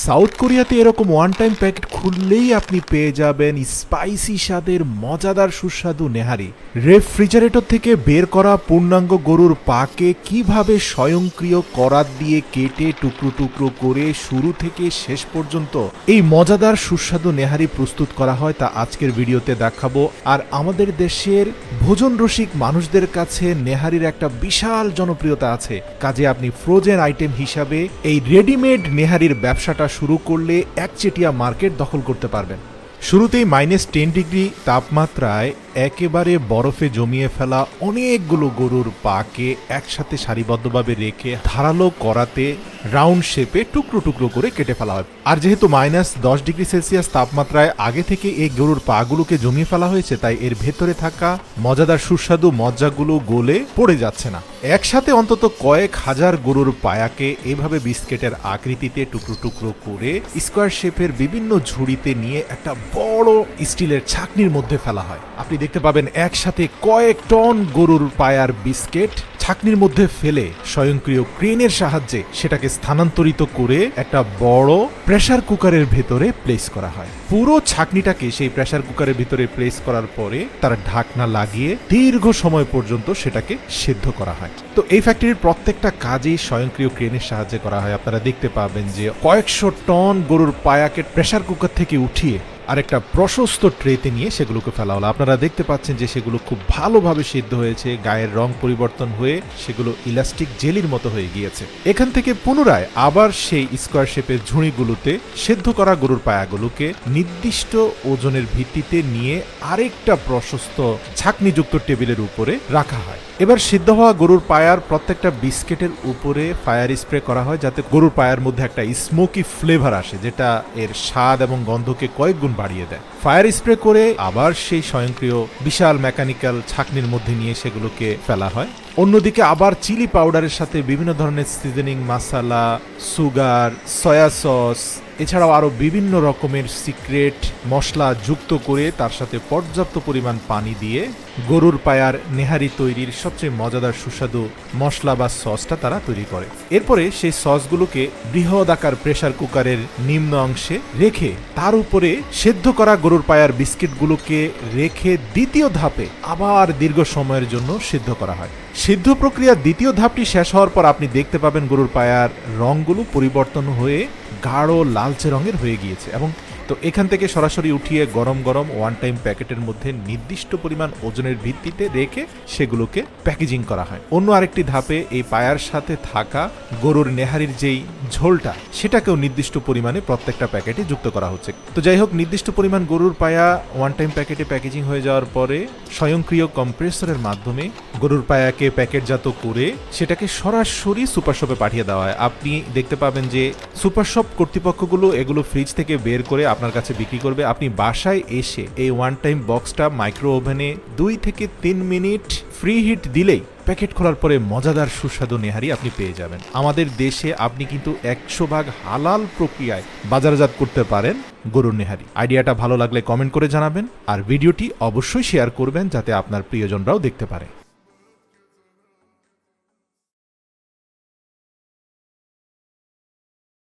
South কোরিয়াতে এরকম one time packet খুললেই আপনি পেয়ে যাবেন স্পাইসি স্বাদের মজাদার সুস্বাদু নেহারি। রেফ্রিজারেটর থেকে বের করা পূর্ণাঙ্গ গরুর পাকে কিভাবে স্বয়ংক্রিয় করাত দিয়ে কেটে টুকরো টুকরো করে শুরু থেকে শেষ পর্যন্ত এই মজাদার সুস্বাদু নেহারি প্রস্তুত করা হয় তা আজকের ভিডিওতে দেখাবো। আর আমাদের দেশের ভোজন রসিক মানুষদের কাছে নেহারির একটা বিশাল জনপ্রিয়তা আছে, কাজে আপনি ফ্রোজেন আইটেম হিসাবে এই রেডিমেড নেহারির ব্যবসাটা শুরু করলে একচেটিয়া মার্কেট দখল করতে পারবেন। শুরুতেই -10 ডিগ্রি তাপমাত্রায় একেবারে বরফে জমিয়ে ফেলা অনেকগুলো গরুর পাকে একসাথে সারিবদ্ধভাবে রেখে ধারালো করাতে রাউন্ড শেপে টুকরো টুকরো করে কেটে ফেলা হয়। আর যেহেতু -10 ডিগ্রি সেলসিয়াস তাপমাত্রায় আগে থেকে এই গরুর পাগুলোকে জমিয়ে ফেলা হয়েছে, তাই এর ভেতরে থাকা মজাদার সুস্বাদু মজ্জাগুলো গলে পড়ে যাচ্ছে না। একসাথে অন্তত কয়েক হাজার গরুর পায়াকে এভাবে বিস্কেটের আকৃতিতে টুকরো টুকরো করে স্কোয়ার শেপের বিভিন্ন ঝুড়িতে নিয়ে একটা বড় স্টিলের ছাকনির মধ্যে ফেলা হয়। আপনি দেখতে পাবেন একসাথে কয়েক টন গরুর পায়ার বিস্কেট ছাকনির মধ্যে ফেলে স্বয়ংক্রিয় ক্রেনের সাহায্যে সেটাকে স্থানান্তরিত করে একটা বড় প্রেসার কুকারের ভেতরে প্লেস করা হয়। পুরো ছাকনিটাকে সেই প্রেসার কুকারের ভিতরে প্লেস করার পরে তার ঢাকনা লাগিয়ে দীর্ঘ সময় পর্যন্ত সেটাকে সেদ্ধ করা হয়। তো এই ফ্যাক্টরির প্রত্যেকটা কাজই স্বয়ংক্রিয় ক্রেনের সাহায্যে করা হয়। আপনারা দেখতে পাবেন যে কয়েকশো টন গরুর পায়াকে প্রেসার কুকার থেকে উঠিয়ে আরেকটা প্রশস্ত ট্রেতে নিয়ে সেগুলোকে ফেলা হলো। আপনারা দেখতে পাচ্ছেন যে সেগুলো খুব ভালোভাবে সিদ্ধ হয়েছে, গায়ের রং পরিবর্তন হয়ে সেগুলো ইলাস্টিক জেলির মতো হয়ে গিয়েছে। এখান থেকে পুনরায় আবার সেই স্কোয়ার শেপের ঝুড়িগুলোতে সেদ্ধ করা গরুর পায়াগুলোকে নির্দিষ্ট ওজনের ভিত্তিতে নিয়ে আরেকটা প্রশস্ত ছাকনিযুক্ত টেবিলের উপরে রাখা হয়। এবার সিদ্ধ হওয়া গরুর পায়ার প্রত্যেকটা বিস্কেটের উপরে ফায়ার স্প্রে করা হয়, যাতে গরুর পায়ার মধ্যে একটা স্মোকি ফ্লেভার আসে, যেটা এর স্বাদ এবং গন্ধকে কয়েক গুণ বাড়িয়ে দেয়। ফায়ার স্প্রে করে আবার সেই স্বয়ংক্রিয় বিশাল মেকানিক্যাল ছাকনির মধ্যে নিয়ে সেগুলোকে ফেলা হয়। অন্যদিকে আবার চিলি পাউডারের সাথে বিভিন্ন ধরনের সিজনিং মশলা, সুগার, সয়া সস, এছাড়াও আরো বিভিন্ন রকমের সিক্রেট মশলা যুক্ত করে তার সাথে পর্যাপ্ত পরিমাণ পানি দিয়ে গরুর পায়ার নেহারি তৈরির সবচেয়ে মজাদার সুস্বাদু মশলা বা সসটা তারা তৈরি করে। এরপরে সেই সসগুলোকে বৃহদাকার প্রেসার কুকারের নিম্ন অংশে রেখে তার উপরে সেদ্ধ করা গরুর পায়ার বিস্কিটগুলোকে রেখে দ্বিতীয় ধাপে আবার দীর্ঘ সময়ের জন্য সিদ্ধ করা হয়। সিদ্ধ প্রক্রিয়ার দ্বিতীয় ধাপটি শেষ হওয়ার পর আপনি দেখতে পাবেন গরুর পায়ার রংগুলো পরিবর্তন হয়ে গাঢ় লালচে রঙের হয়ে গিয়েছে। এবং তো এখান থেকে সরাসরি উঠিয়ে গরম গরম ওয়ান টাইম প্যাকেটের মধ্যে নির্দিষ্ট পরিমাণ ওজনের ভিত্তিতে রেখে সেগুলোকে প্যাকেজিং করা হয়। অন্য আরেকটি ধাপে এই পায়ার সাথে থাকা গরুর নেহারির যেই ঝোলটা, সেটাকেও নির্দিষ্ট পরিমাণে প্রত্যেকটা প্যাকেটে যুক্ত করা হচ্ছে। তো যাই হোক, নির্দিষ্ট পরিমাণ গরুর পায়া ওয়ান টাইম প্যাকেটে প্যাকেজিং হয়ে যাওয়ার পরে স্বয়ংক্রিয় কম্প্রেসরের মাধ্যমে গরুর পায়াকে প্যাকেটজাত করে সেটাকে সরাসরি সুপার শপে পাঠিয়ে দেওয়া হয়। আপনি দেখতে পাবেন যে সুপার শপ কর্তৃপক্ষগুলো এগুলো ফ্রিজ থেকে বের করে আপনার কাছে বিক্রি করবে। আপনি বাসায় এসে এই ওয়ান টাইম বক্সটা মাইক্রো ওভেনে 2 থেকে 3 মিনিট ফ্রি হিট দিলেই প্যাকেট খোলার পরে মজাদার সুস্বাদু নেহারি আপনি পেয়ে যাবেন। আমাদের দেশে আপনি কিন্তু 100% হালাল প্রক্রিয়ায় বাজারজাত করতে পারেন গরুর নেহারি। আইডিয়াটা ভালো লাগলে কমেন্ট করে জানাবেন, আর ভিডিওটি অবশ্যই শেয়ার করবেন যাতে আপনার প্রিয়জনরাও দেখতে পারে।